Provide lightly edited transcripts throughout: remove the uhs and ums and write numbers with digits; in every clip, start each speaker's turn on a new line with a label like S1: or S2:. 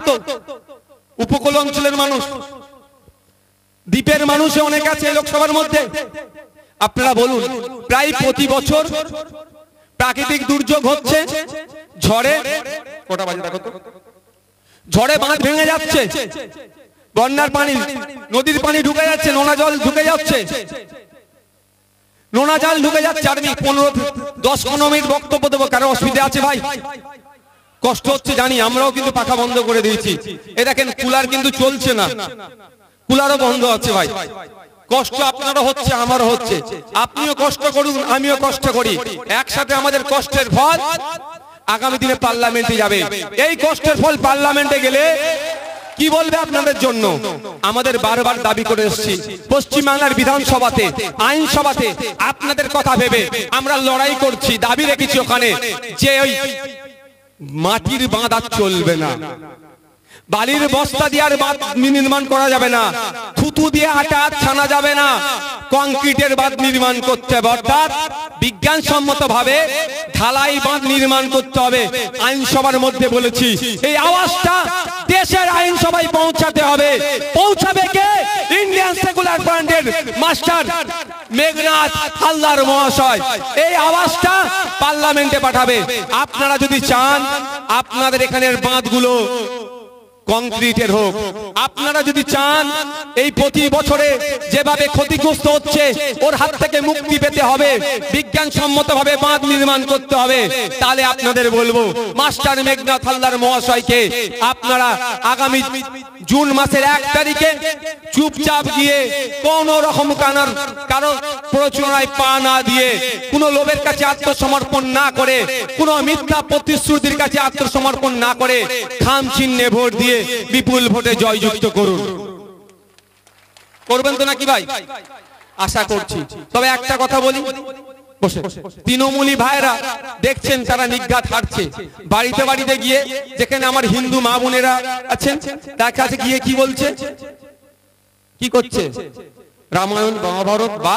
S1: তো উপকূল অঞ্চলের মানুষ, দ্বীপের মানুষ অনেক আছে লোকসভার মধ্যে। আপনারা বলুন, প্রায় প্রতি বছর প্রাকৃতিক দুর্যোগ হচ্ছে, ঝড়ে কটা বাজে দেখো তো, ঝড়ে বাঁধ ভেঙে যাচ্ছে, বন্যার পানি, নদীর পানি ঢুকে যাচ্ছে, নোনা জল ঢুকে যাচ্ছে, নোনা জল ঢুকে যাচ্ছে। আর আমি 10-15 মিনিট বক্তব্য দেবো, কারো অসুবিধা আছে ভাই? কষ্ট হচ্ছে জানি, আমরাও কিন্তু পাখা বন্ধ করে দিয়েছি। এই দেখেন কুলার কিন্তু চলছে না, কুলারও বন্ধ আছে ভাই। কষ্ট আপনারও হচ্ছে, আমারও হচ্ছে। আপনিও কষ্ট করুন, আমিও কষ্ট করি, একসাথে আমাদের কষ্টের ফল আগামী দিনে পার্লামেন্টে যাবে। এই কষ্টের ফল পার্লামেন্টে গেলে কি বলবে আপনাদের জন্য? আমাদের বারবার দাবি করে এসেছি, পশ্চিমবাংলার বিধানসভাতে, আইনসভাতে আপনাদের কথা ভেবে আমরা লড়াই করছি, দাবি রেখেছি ওখানে যে ওই মাটির বাঁধ আর চলবে না, বালির বস্তা দিয়ে আর বাঁধ নির্মাণ করা যাবে না, থুতু দিয়ে আটা ছানা যাবে না, কংক্রিটের বাঁধ নির্মাণ করতে হবে। অর্থাৎ বিজ্ঞানসম্মত ভাবে ঢালাই বাঁধ নির্মাণ করতে হবে। আইনসভার মধ্যে বলেছি এই আওয়াজটা দেশের আইনসভায় পৌঁছাতে হবে। পৌঁছাবে কে? ইন্ডিয়ান সেকুলার ফ্রন্টের মাস্টার মেঘনাথ হালদার মহাশয় এই আওয়াজটা পার্লামেন্টে পাঠাবে। আপনারা যদি চান আপনাদের এখানের বাঁধগুলো কংক্রিটের হোক, আপনারা যদি চান এই প্রতি বছরে যেভাবে ক্ষতিগ্রস্ত হচ্ছে ওর হাত থেকে মুক্তি পেতে হবে, বিজ্ঞানসম্মত ভাবে বাঁধ নির্মাণ করতে হবে, তাহলে আপনাদের বলবো মাস্টার মেঘনাথ হালদার মহাশয়কে আপনারা আগামী জুন মাসের 1 তারিখে চুপচাপ গিয়ে কোন রকম কারো প্ররোচনায় পা না দিয়ে, কোন লোভের কাছে আত্মসমর্পণ না করে, কোন মিথ্যা প্রতিশ্রুতির কাছে আত্মসমর্পণ না করে খাম চিহ্নে ভোট দিয়ে বিপুল ভোটে জয়যুক্ত করুন। করবেন তো নাকি ভাই? আশা করছি। তবে একটা কথা বলি, বসে তৃণমূলী ভাইরা দেখছেন তারা নিঘাত হারছে, বাড়িতে বাড়িতে গিয়ে যেখানে আমার হিন্দু মা বোনেরা আছেন তার কাছে গিয়ে কি বলছে, কি করছে? রামায়ণ মহাভারত বা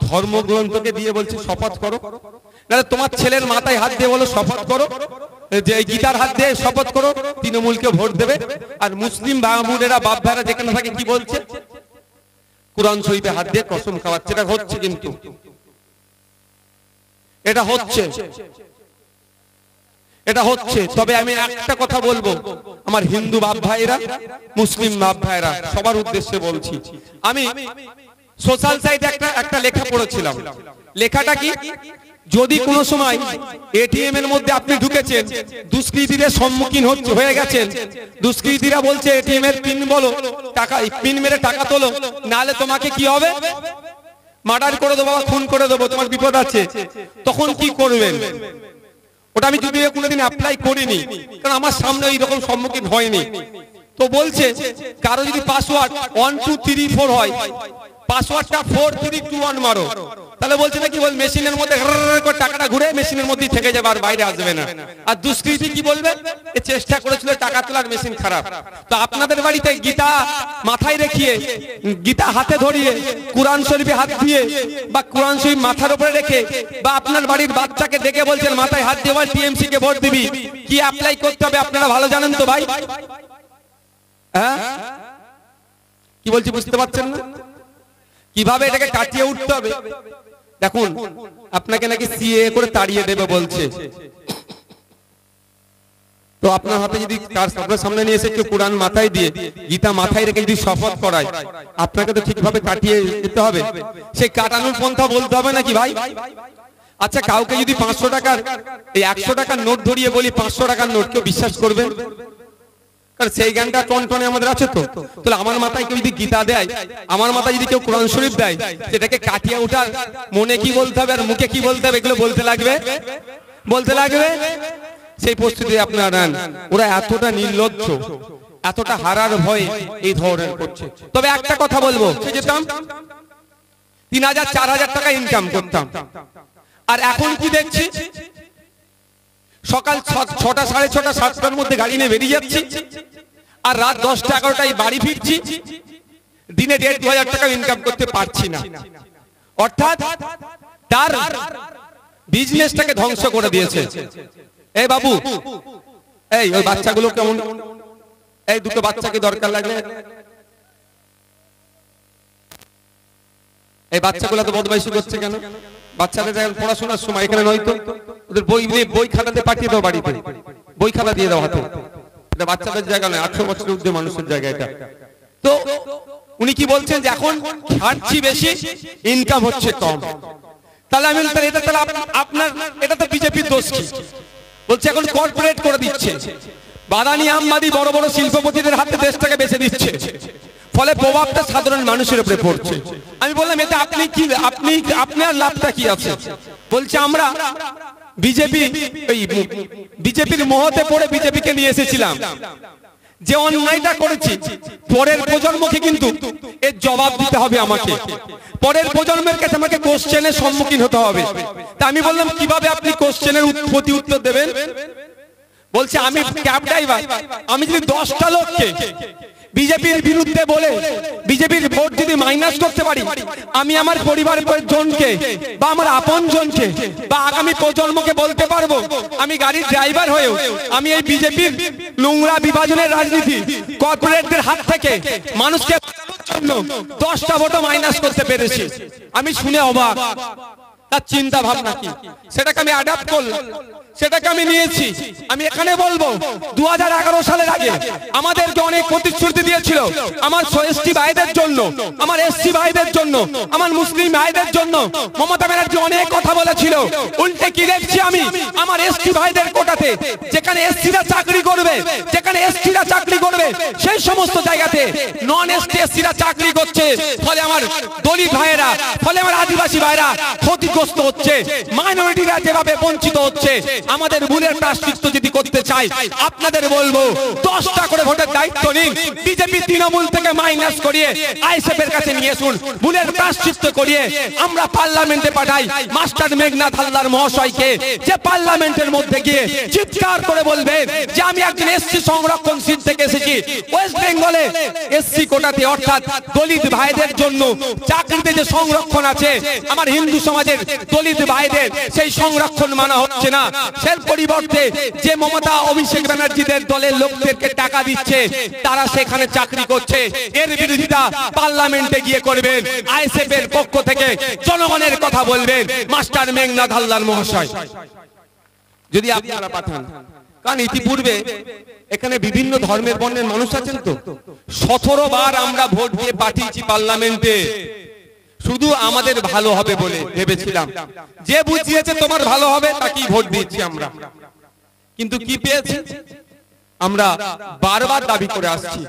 S1: ধর্মগ্রন্থকে দিয়ে বলছে শপথ করো, নাহলে তোমার ছেলের মাথায় হাত দিয়ে বলো শপথ করো, যে গীতার হাত দিয়ে শপথ করো তৃণমূলকে ভোট দেবে। আর মুসলিম বাবুরেরা বাপ ভাইরা যেখানে থাকে কি বলছে? কুরআন শরীফে হাত দিয়ে কসম খাওয়াচ্ছে। এটা হচ্ছে, কিন্তু এটা হচ্ছে, এটা হচ্ছে। তবে আমি একটা কথা বলবো আমার হিন্দু বাপ ভাইরা, মুসলিম বাপ ভাইরা সবার উদ্দেশ্যে বলছি, আমি সোশ্যাল সাইটে একটা লেখা পড়েছিলাম। লেখাটা কি? যদি কোনো সময় এটিএম এর মধ্যে আপনি ঢুকেছেন, দুষ্কৃতীদের সম্মুখীন হয়ে গেছেন, দুষ্কৃতীরা বলছে এটিএম এর পিন বলো, টাকা পিন মেরে টাকা তোলো, নালে তোমাকে কি হবে? মার্ডার করে দেবো, খুন করে দেবো, তোমার বিপদ আছে। তখন কি করবেন? ওটা আমি যদিও কোনোদিন অ্যাপ্লাই করিনি, কারণ আমার সামনে এইরকম সম্মুখীন হয়নি। তো বলছে কারো যদি পাসওয়ার্ড 1 2 3 4 হয়, পাসওয়ার্ডটা 4 3 2 1 মারো, তাহলে বলছে নাকি বল মেশিনের মধ্যে টাকাটা ঘুরে মেশিনের মধ্যেই থেকে যাবে, আর বাইরে আসবে না। আর দুষ্কৃতী কি বলবে? এ চেষ্টা করেছিল টাকা তোলার, মেশিন খারাপ। তো আপনাদের বাড়িতে গীতা মাথায় রেখে, গীতা হাতে ধরিয়ে, কুরআন শরীফে হাত দিয়ে বা কুরআন শরীফ মাথার উপরে রেখে, বা আপনার বাড়ির বাচ্চাকে ডেকে বলছেন মাথায় হাত দিয়ে বল টিএমসি কে ভোট দিবি, কি অ্যাপ্লাই করতে হবে আপনারা ভালো জানেন তো ভাই? হ্যাঁ, কি বলছি বুঝতে পারছেন না? কিভাবে এটাকে কাটিয়ে উঠতে হবে? দেখুন, আপনাকে নাকি সিএ করে তাড়িয়ে দেবে বলছে, তো আপনার হাতে যদি তার সামনে নিয়ে এসে কেউ কোরআন মাথায় দিয়ে, গীতা মাথায় রেখে যদি শপথ করায়, আপনাকে তো ঠিকভাবে কাটিয়ে দিতে হবে। সেই কাটানোর পন্থা বলতে হবে নাকি ভাই? আচ্ছা, কাউকে যদি 500 টাকার, এই 100 টাকার নোট ধরিয়ে বলি 500 টাকার নোট, কেউ বিশ্বাস করবেন? কারণ সেই জ্ঞানটা টনটনে আমাদের আছে তো। তাহলে আমার মাথায় কেউ যদি গীতা দেয়, আমার মাথায় যদি কেউ কোরআন শরীফ দেয়, সেটাকে কাটিয়ে ওঠার মনে কি বলতে হবে আর মুখে কি বলতে হবে, এগুলো বলতে লাগবে। সেই প্রস্তুতি আপনারা নেন। ওরা এতটা নির্লজ্জ, এতটা হারার ভয়ে এই ধরনের করছে। তবে একটা কথা বলবো, যেতাম 3000 4000 টাকা ইনকাম করতাম, আর এখন কি দেখছি সকাল 6টা 6:30 7টার মধ্যে গাড়ি নিয়ে বেরিয়ে যাচ্ছি, আর রাত 10টা 11টায় বাড়ি ফিরছি, দিনে 1,500 টাকা ইনকাম করতে পারছি না। অর্থাৎ তার বিজনেসটাকে ধ্বংস করে দিয়েছে। এই বাবু, এই ওই বাচ্চাগুলো কেমন এই দুটো বাচ্চাকে দরকার লাগলে, এই বাচ্চাগুলো তো বদমাইশি করছে কেন? বাচ্চাদের পড়াশোনার সময় এখানে নয়তো ওদের বই খাতাতে পাঠিয়ে দাও, বাড়িতে বই খাতা দিয়ে দাও হাতে। এটা বাচ্চাদের জায়গা নয়, 18 বছরের ঊর্ধ্বে মানুষের জায়গা এটা। তো উনি কি বলছেন যে এখন খাচ্ছি বেশি, ইনকাম হচ্ছে কম। তাহলে আমি এটা তাহলে আপনার এটা তো বিজেপির দোষ কি? বলছে এখন কর্পোরেট করে দিচ্ছে, বাদানি আমবাদি বড় বড় শিল্পপতিদের হাতে দেশটাকে বেচে দিচ্ছে, ফলে প্রভাবটা সাধারণ মানুষের উপরে পড়ছে। আমি বললাম এটা আপনি কি, আপনার লাভটা কি আছে? বলছে আমরা বিজেপির মোহতে পড়ে বিজেপিকে নিয়ে এসেছিলাম, যে অন্যায়টা করেছি পরের প্রজন্মকে কিন্তু এর জবাব দিতে হবে আমাকে, পরের প্রজন্মের কাছে আমাকে কোশ্চেনের সম্মুখীন হতে হবে। তা আমি বললাম কিভাবে আপনি কোশ্চেনের প্রতি উত্তর দেবেন? বলছে আমি ক্যাব ড্রাইভার, আমি যদি 10টা লোককে বিজেপির বিরুদ্ধে বলে বিজেপির ভোট যদি মাইনাস করতে পারি, আমি আমার পরিবারের জনকে বা আমার আপন জনকে বা আগামী প্রজন্মকে বলতে পারবো আমি গাড়ির ড্রাইভার হয়েও আমি এই বিজেপির নোংরা বিভাজনের রাজনীতি কর্পোরেটদের হাত থেকে মানুষকে বাঁচানোর জন্য 10টা ভোটও মাইনাস করতে পেরেছি। আমি শুনে অবাক, তার চিন্তা ভাবনা কি সেটাকে আমি অ্যাডাপ্ট করলাম, সেটাকে আমি নিয়েছি। আমি এখানে বলবো 2011 সালের আগে আমাদেরকে অনেক প্রতিশ্রুতি দিয়েছিল আমার এসটি ভাইদের জন্য, আমার এসসি ভাইদের জন্য, আমার মুসলিম ভাইদের জন্য। মমতা ব্যানার্জি অনেক কথা বলেছিল, উল্টে কি দেখছি আমি আমার এসটি ভাইদের কোটাতে যেখানে এসসিরা চাকরি করবে, যেখানে এসটিরা চাকরি করবে সেই সমস্ত জায়গাতে নন এসটি এসসিরা চাকরি করছে, ফলে আমার দলিত ভাইয়েরা, ফলে আমার আদিবাসী ভাইয়েরা ক্ষতিগ্রস্ত হচ্ছে, মাইনরিটিরা যেভাবে বঞ্চিত হচ্ছে। আমাদের ভুলের প্রায়শ্চিত্ত যদি করতে চাই আপনাদের বলবো 10টা করে ভোটের দায়িত্ব নিন, বিজেপি তৃণমূল থেকে মাইনাস করিয়ে আইএসএফ এর কাছে নিয়ে আসুন, ভুলের প্রায়শ্চিত্ত করিয়ে আমরা পার্লামেন্টে পাঠাই মাস্টার মেঘনাথ হালদার মহাশয়কে, যে পার্লামেন্টের মধ্যে গিয়ে চিৎকার করে বলবেন যে আমি একজন এসসি সংরক্ষণ সিট থেকে এসেছি, ওয়েস্ট বেঙ্গলে এসসি কোটাতে অর্থাৎ দলিত ভাইদের জন্য চাকরিতে যে সংরক্ষণ আছে, আমার হিন্দু সমাজের দলিত ভাইদের সেই সংরক্ষণ মানা হচ্ছে না। সেই পরিবর্তে যে মমতা অভিষেক ব্যানার্জিদের দলের লোকদেরকে টাকা দিচ্ছে তারা সেখানে চাকরি করছে, এর বিরোধিতা পার্লামেন্টে গিয়ে করবেন, আইএসএফ এর পক্ষ থেকে জনগণের কথা বলবেন মাস্টার মেঘনাথ হালদার মহাশয় যদি আপনারা পাঠান। কারণ ইতিপূর্বে এখানে বিভিন্ন ধর্মের বর্ণের মানুষ আছেন, তো 17 বার আমরা ভোট দিয়ে পাঠিয়েছি পার্লামেন্টে, শুধু আমাদের ভালো হবে বলে ভেবেছিলাম, যে বুঝিয়েছে তোমার ভালো হবে তাকেই ভোট দিয়েছি আমরা। কিন্তু কি পেয়েছি? আমরা বারবার দাবি করে আসছি